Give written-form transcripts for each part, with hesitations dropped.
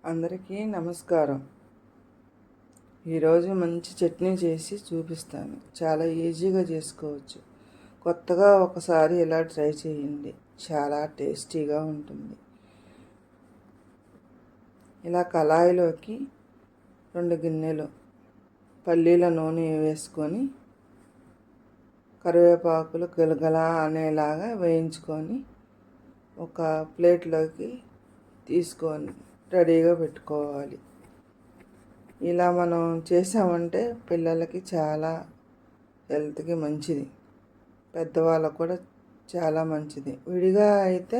అందరికీ నమస్కారం. ఈరోజు మంచి చట్నీ చేసి చూపిస్తాను. చాలా ఈజీగా చేసుకోవచ్చు. కొత్తగా ఒకసారి ఇలా ట్రై చేయండి. చాలా టేస్టీగా ఉంటుంది. ఇలా కళాయిలోకి 2 గిన్నెలు పల్లీల నూనె వేసుకొని కరివేపాకులు గలగలా అనేలాగా వేయించుకొని ఒక ప్లేట్లోకి తీసుకొని రెడీగా పెట్టుకోవాలి. ఇలా మనం చేసామంటే పిల్లలకి చాలా హెల్త్కి మంచిది, పెద్దవాళ్ళకు కూడా చాలా మంచిది. విడిగా అయితే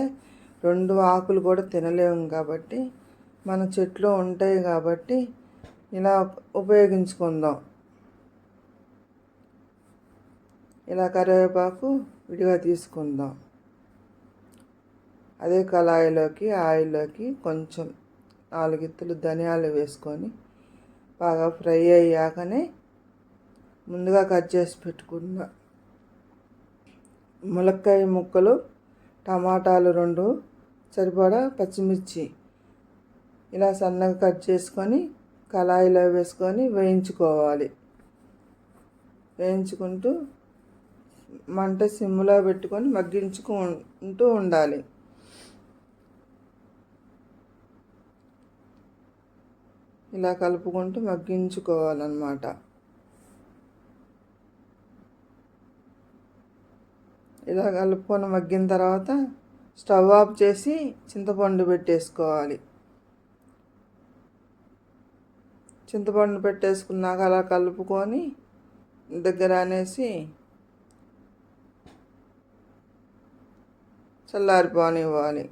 2 ఆకులు కూడా తినలేము కాబట్టి మన చెట్లు ఉంటాయి కాబట్టి ఇలా ఉపయోగించుకుందాం. ఇలా కరివేపాకు విడిగా తీసుకుందాం. అదే కళాయిలోకి ఆయిల్లోకి కొంచెం 4 గిత్తలు ధనియాలు వేసుకొని బాగా ఫ్రై అయ్యాకనే ముందుగా కట్ చేసి పెట్టుకున్న ములక్కాయ ముక్కలు, టమాటాలు 2, సరిపడా పచ్చిమిర్చి ఇలా సన్నగా కట్ చేసుకొని కళాయిలో వేసుకొని వేయించుకోవాలి. వేయించుకుంటూ మంట సిమ్లో పెట్టుకొని మగ్గించుకుంటూ ఉండాలి. ఇలా కలుపుకుంటూ మగ్గించుకోవాలన్నమాట. ఇలా కలుపుకొని మగ్గిన తర్వాత స్టవ్ ఆఫ్ చేసి చింతపండు పెట్టేసుకోవాలి. చింతపండు పెట్టేసుకున్నాక అలా కలుపుకొని దగ్గర అనేసి చల్లారిపోనివ్వాలి.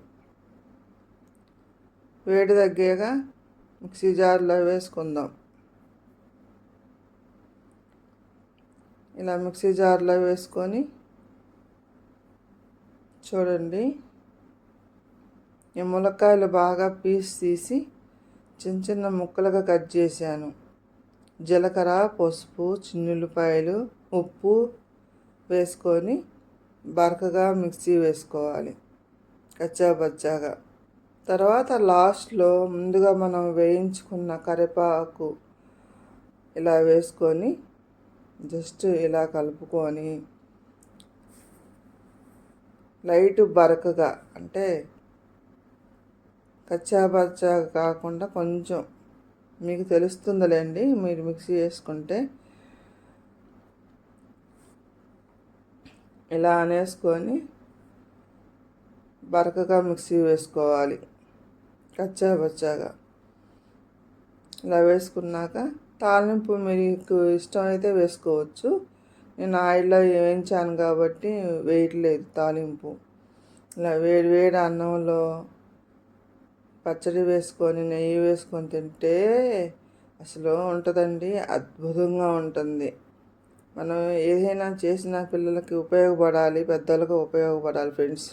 వేడి తగ్గాక మిక్సీ జార్లో వేసుకుందాం. ఇలా మిక్సీ జార్లో వేసుకొని చూడండి, ఈ ములక్కాయలు బాగా పీస్ తీసి చిన్న చిన్న ముక్కలుగా కట్ చేశాను. జీలకర్ర, పసుపు, చిన్నుల్లిపాయలు, ఉప్పు వేసుకొని బరకగా మిక్సీ వేసుకోవాలి కచ్చాపచ్చాగా. తర్వాత లాస్ట్లో ముందుగా మనం వేయించుకున్న కరివేపాకు ఇలా వేసుకొని జస్ట్ ఇలా కలుపుకొని లైట్ బరకగా, అంటే కచ్చాపచ్చాగా కాకుండా కొంచెం మీకు తెలుస్తుందిలేండి మీరు మిక్సీ వేసుకుంటే. ఇలా అనేసుకొని బరకగా మిక్సీ వేసుకోవాలి కచ్చాపచ్చాగా. ఇలా వేసుకున్నాక తాలింపు మీకు ఇష్టమైతే వేసుకోవచ్చు. నేను ఆయిల్లో వేయించాను కాబట్టి వేయట్లేదు తాలింపు. ఇలా వేడి వేడి అన్నంలో పచ్చడి వేసుకొని నెయ్యి వేసుకొని తింటే అసలు ఉంటుందండి, అద్భుతంగా ఉంటుంది. మనం ఏదైనా చేసిన పిల్లలకి ఉపయోగపడాలి, పెద్దలకు ఉపయోగపడాలి ఫ్రెండ్స్.